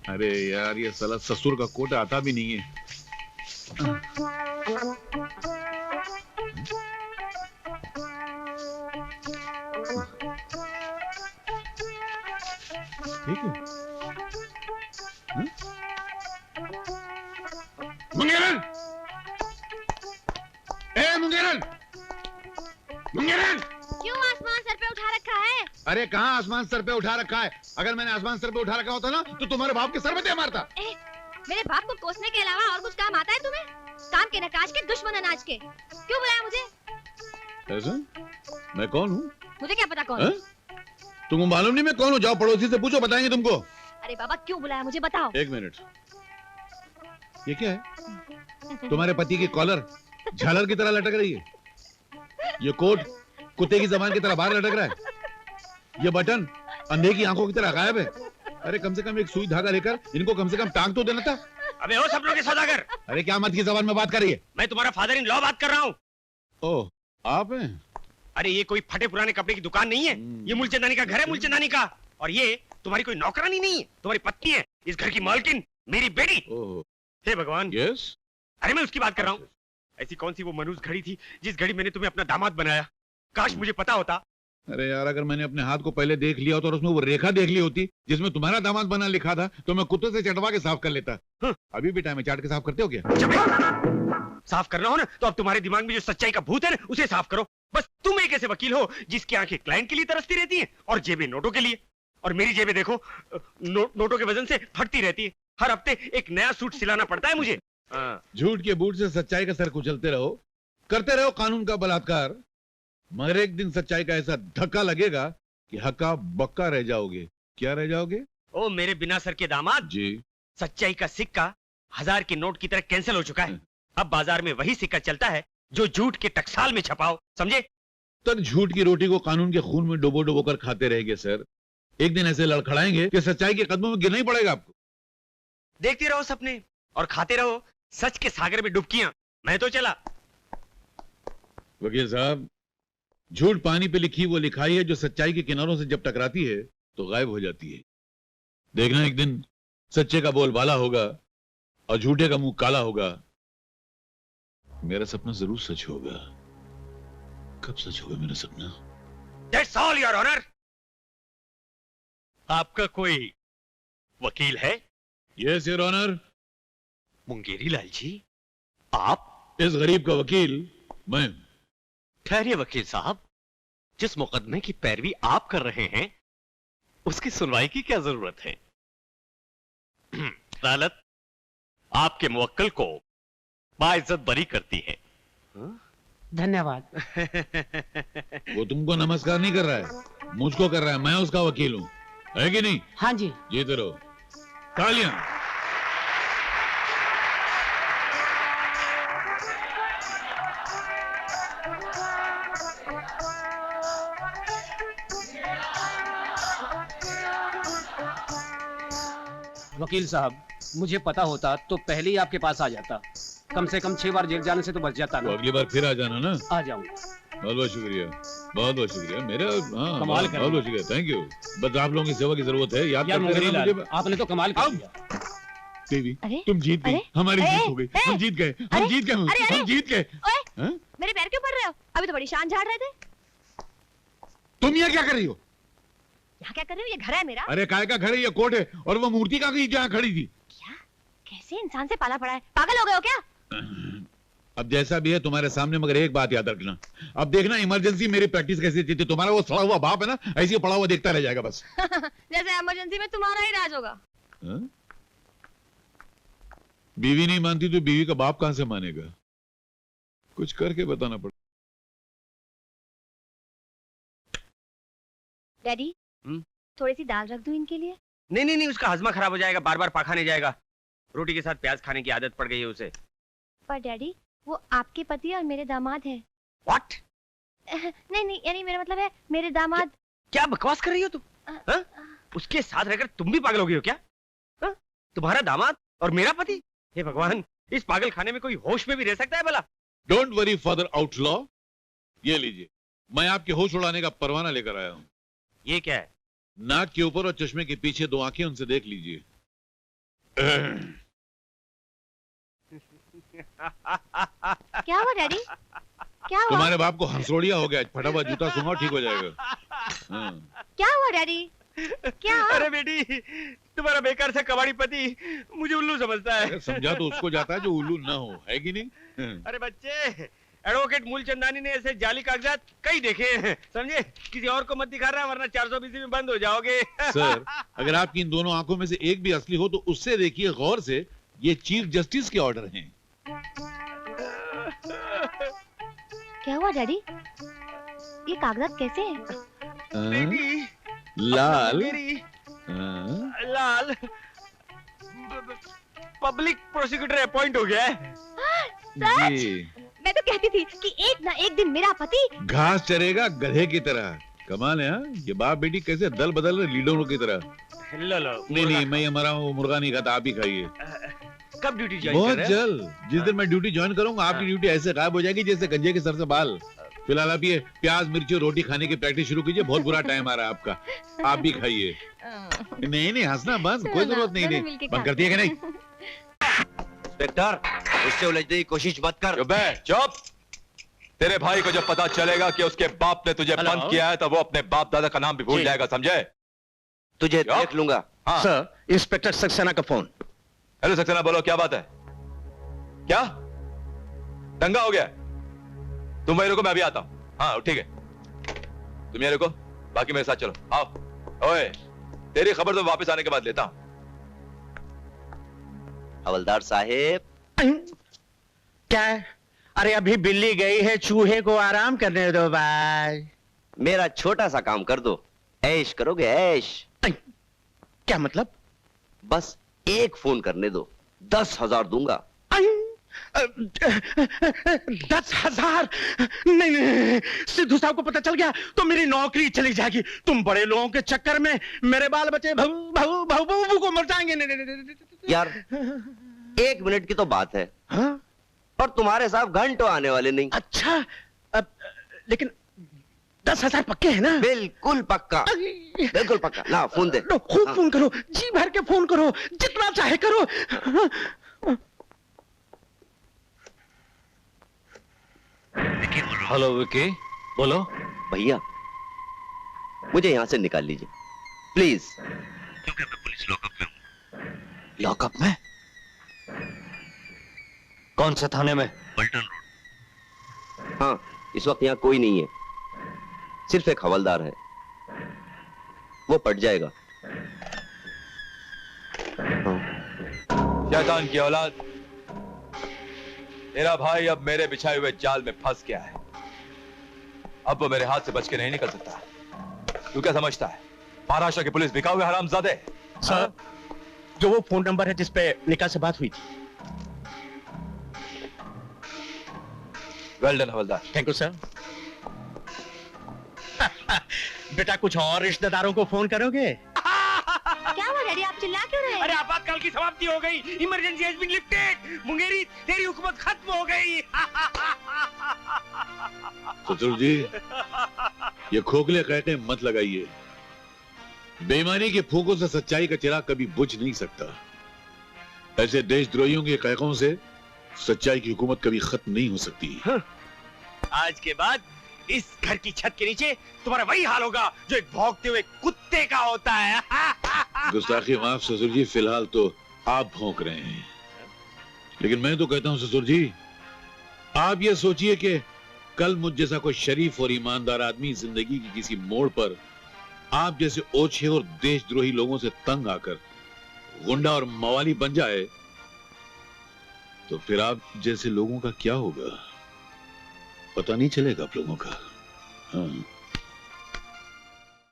अरे यार ये साला ससुर का कोट आता भी नहीं है। ठीक है। मुंगेरन, ए मुंगेरन, मुंगेरन। क्यों आसमान सर पे उठा रखा है? अरे कहाँ आसमान सर पे उठा रखा है? अगर मैंने आसमान सर पे उठा रखा होता ना तो तुम्हारे बाप के सर पे दे मारता। मेरे बाप को कोसने के अलावा और कुछ काम आता है तुम्हें? काम के नकाश के, दुश्मन अनाज के। क्यों बुलाया मुझे? ऐसा? मैं कौन हूँ? मुझे क्या पता कौन है? तुमको मालूम नहीं मैं कौन हूँ? जाओ पड़ोसी से पूछो, बताएंगे तुमको। अरे बाबा क्यों बुलाया मुझे, बताओ। एक मिनट, ये क्या है? तुम्हारे पति की कॉलर झालर की तरह लटक रही है। ये कोट कुत्ते की जबान की तरह बाहर लटक रहा है। ये बटन अंधे की आंखों की तरह गायब है। अरे कम से कम एक सुई धागा लेकर इनको कम से कम टांग तो देना था। अबे ओ सपनों के सौदागर! अरे क्या मत की जबान में बात कर रही है? मैं तुम्हारा फादर इन लॉ बात कर रहा हूँ। ओह, आप हैं? अरे ये कोई फटे पुराने कपड़े की दुकान नहीं है। ये मूलचंदानी का घर है, मूलचंदानी का। और ये तुम्हारी कोई नौकरानी नहीं है, तुम्हारी पत्नी है, इस घर की मालकिन, मेरी बेटी। हे भगवान। यस। अरे मैं उसकी बात कर रहा हूँ। ऐसी कौन सी वो मनुष्य घड़ी थी जिस घड़ी मैंने तुम्हें अपना दामाद बनाया? काश मुझे पता होता। अरे यार, अगर मैंने अपने हाथ को पहले देख लिया होता और उसमें वो रेखा देख ली होती जिसमें तुम्हारा दामाद बना लिखा था तो मैं कुत्ते से चटवा के साफ कर लेता। अभी भी टाइम है, चाट के साफ करते हो क्या? साफ करना हो ना तो अब तुम्हारे दिमाग में जो सच्चाई का भूत है ना उसे साफ करो। बस तुम एक ऐसे वकील हो जिसकी आंखें क्लाइंट के लिए तरसती रहती हैं और जेबें नोटों के लिए। और मेरी जेबें देखो, नोटों के वजन से फटती रहती है। हर हफ्ते एक नया सूट सिलाना पड़ता है मुझे। झूठ के बूट से सच्चाई का सर कुचलते रहो, करते रहो कानून का बलात्कार, मगर एक दिन सच्चाई का ऐसा धक्का लगेगा कि हक्का बक्का रह जाओगे। क्या रह जाओगे? ओ मेरे बिना सर के दामाद जी, सच्चाई का सिक्का 1000 के नोट की तरह कैंसिल हो चुका है। अब बाजार में वही सिक्का चलता है जो झूठ के टकसाल में छपाओ, समझे? तक झूठ की रोटी को कानून के खून में डुबो डुबो कर खाते रहेंगे सर। एक दिन ऐसे लड़खड़ाएंगे कि सच्चाई के कदमों में गिरना ही पड़ेगा आपको। देखते रहो सपने और खाते रहो सच के सागर में डुबकियां। मैं तो चला। वकील साहब, झूठ पानी पे लिखी वो लिखाई है जो सच्चाई के किनारों से जब टकराती है तो गायब हो जाती है। देखना एक दिन सच्चे का बोलबाला होगा और झूठे का मुंह काला होगा। मेरा सपना जरूर सच होगा। कब सच होगा मेरा सपना? That's all, Your Honor. आपका कोई वकील है? Yes your honour. Mungeri Lal ji, आप? इस गरीब का वकील मैं। ठहरिए वकील साहब, जिस मुकदमे की पैरवी आप कर रहे हैं उसकी सुनवाई की क्या जरूरत है? अदालत आपके मुवक्किल को बाइज्जत बरी करती है। धन्यवाद। वो तुमको नमस्कार नहीं कर रहा है, मुझको कर रहा है। मैं उसका वकील हूँ, है कि नहीं? हाँ जी। जीते रहो। तालियां। वकील साहब, मुझे पता होता तो पहले ही आपके पास आ जाता। कम से कम 6 बार जेल जाने से तो बच जाता ना। तो अगली बार फिर आ जाना ना। आ जाऊंगा। बहुत बहुत शुक्रिया, बहुत बहुत शुक्रिया। मेरा कमाल बहुत बहुत शुक्रिया, थैंक यू। बस आप लोगों की सेवा की जरूरत है, याद करते रहना मुझे। आपने तो कमाल कर दिया। देवी, तुम जीत गई, हमारी जीत हो गई। हम जीत गए, हम जीत गए, हम जीत गए। मेरे पैर क्यों पड़ रहे हो? अभी तो बड़ी शान झाड़ रहे थे। तुम यहाँ क्या कर रही हो? यहाँ क्या कर रही हो? ये घर है मेरा। अरे काय का घर है? ये कोर्ट है। और वो मूर्ति कहाँ गई जहाँ खड़ी थी? क्या? कैसे इंसान से पाला पड़ा है? पागल हो गए हो क्या? अब जैसा भी है तुम्हारे सामने, मगर एक बात याद रखना। अब देखना इमरजेंसी मेरी प्रैक्टिस कैसी थी। तुम्हारा वो सड़ा हुआ बाप है ना, ऐसे ही पड़ा हुआ देखता रह जाएगा बस। जैसे इमरजेंसी में तुम्हारा ही राज होगा। बीवी नहीं मानती तो बीवी का बाप कहां से मानेगा? कुछ करके बताना पड़ेगा। डैडी, थोड़ी सी दाल रख दूं इनके लिए? नहीं नहीं नहीं, उसका हजमा खराब हो जाएगा, बार बार पाखाने जाएगा। रोटी के साथ प्याज खाने की आदत पड़ गई है उसे। पर डैडी, वो आपके पति और मेरे दामाद हैं। What? नहीं नहीं, यानी मेरा मतलब है मेरे दामाद। क्या बकवास कर रही हो तुम? उसके साथ रहकर तुम भी पागल हो गई हो क्या? तुम्हारा दामाद और मेरा पति? हे भगवान, इस पागल खाने में कोई होश में भी रह सकता है भला? डोंट वरी फादर आउटलॉ, ये लीजिए, मैं आपके होश उड़ाने का परवाना लेकर आया हूँ। ये क्या है? नाक के ऊपर और चश्मे के पीछे 2 आंखें, उनसे देख लीजिए। क्या हुआ डैडी? क्या हुआ? तुम्हारे बाप को हंसोड़िया हो गया, फटाफट जूता सूंघो, ठीक हो जाएगा। हाँ। क्या हुआ डैडी? क्या? अरे बेटी, तुम्हारा बेकार से कबाड़ी पति मुझे उल्लू समझता है। अरे समझा तो उसको जाता है जो उल्लू ना हो, है कि नहीं? अरे बच्चे, एडवोकेट मूलचंदानी ने ऐसे जाली कागजात कई देखे हैं, समझे? किसी और को मत दिखा रहा, वरना 420 में बंद हो जाओगे। सर, अगर आपकी इन दोनों आंखों में से एक भी असली हो तो उससे देखिए गौर से, ये चीफ जस्टिस के ऑर्डर हैं। क्या हुआ डैडी? ये कागजात कैसे हैं? बेटी, लाल। मेरी हाँ? लाल पब्लिक प्रोसिक्यूटर अपॉइंट हो गया है। सच? जी। मैं तो कहती थी कि एक ना एक दिन मेरा पति घास चरेगा गधे की तरह। कमाल है, हाँ? ये बाप बेटी कैसे दल बदल रहे लीडरों की तरह। लो नहीं, मैं हमारा वो मुर्गा नहीं खाता, आप ही खाइए। कब ड्यूटी ज्वाइन बहुत कर रहे हैं? जल्द। जिस दिन मैं ड्यूटी ज्वाइन करूंगा, आपकी ड्यूटी ऐसे गायब हो जाएगी जैसे गंजे के सर से बाल। फिलहाल आप ये प्याज मिर्ची और रोटी खाने की प्रैक्टिस शुरू कीजिए, बहुत बुरा टाइम आ रहा है आपका। आप भी खाइए। नहीं हंसना बंद, कोई जरूरत नहीं। बंद करती है कि नहीं? इंस्पेक्टर, उससे उलझने की कोशिश मत कर। चुप है, चुप। तेरे भाई को जब पता चलेगा कि उसके बाप ने तुझे बंद किया है तो वो अपने बाप दादा का नाम भी भूल जाएगा, समझे? तुझे देख लूंगा। हाँ। सर, इंस्पेक्टर सक्सेना का फोन। हेलो सक्सेना, बोलो क्या बात है? क्या दंगा हो गया? तुम वही रुको, मैं अभी आता हूं। हाँ ठीक है, तुम ये रुको, बाकी मेरे साथ चलो। आओ। ओए, तेरी खबर तो वापस आने के बाद लेता हूं। हवलदार साहेब। क्या है? अरे अभी बिल्ली गई है, चूहे को आराम करने दो भाई। मेरा छोटा सा काम कर दो, ऐश करोगे ऐश। क्या मतलब? बस एक फोन करने दो, 10,000 दूंगा। 10,000? नहीं, सिद्धू साहब को पता चल गया तो मेरी नौकरी चली जाएगी। तुम बड़े लोगों के चक्कर में मेरे बाल बच्चे भाऊ को मर जाएंगे। यार 1 मिनट की तो बात है। हाँ? और तुम्हारे साहब घंटों आने वाले नहीं। अच्छा, लेकिन 10,000 पक्के हैं ना? बिल्कुल पक्का, बिल्कुल पक्का। ला फोन दे। खूब फोन करो, जी भर के फोन करो, जितना चाहे करो। हेलो विकी, बोलो। भैया, मुझे यहां से निकाल लीजिए प्लीज। क्योंकि मैं पुलिस लॉकअप में हूँ। लॉकअप में? कौन से थाने में? पल्टन रोड। हाँ, इस वक्त यहाँ कोई नहीं है, सिर्फ एक हवलदार है, वो पट जाएगा। शैतान की औलाद, मेरा भाई अब मेरे बिछाए हुए जाल में फंस गया है। अब वो मेरे हाथ से बच के नहीं निकल सकता। तू क्या समझता है, महाराष्ट्र की पुलिस बिका हुए हरामजादे? सर, जो वो फोन नंबर है जिसपे निका से बात हुई थी। Well done havildar. Thank you sir. बेटा, कुछ और रिश्तेदारों को फोन करोगे? क्या हुआ डैडी? आप चिल्ला क्यों रहे हैं? अरे आपातकाल की समाप्ति हो गई, emergency has been lifted. Mungeri, तेरी हुकूमत खत्म हो गई। ससुर जी, ये खोखले कहते मत लगाइए। बेईमानी के फूकों से सच्चाई का चिराग कभी बुझ नहीं सकता। ऐसे देशद्रोहियों के कहकों से सच्चाई की हुकूमत कभी खत्म नहीं हो सकती। आज के बाद इस घर की छत के नीचे तुम्हारा वही हाल होगा जो एक भौंकते हुए कुत्ते का होता है। गुस्ताखी माफ ससुर जी, फिलहाल तो आप भौंक रहे हैं, लेकिन मैं तो कहता हूं ससुर जी, आप ये सोचिए कि कल मुझ जैसा कोई शरीफ और ईमानदार आदमी जिंदगी की किसी मोड़ पर आप जैसे ओछे और देशद्रोही लोगों से तंग आकर गुंडा और मवाली बन जाए, तो फिर आप जैसे लोगों का क्या होगा पता नहीं चलेगा आप लोगों का। हाँ।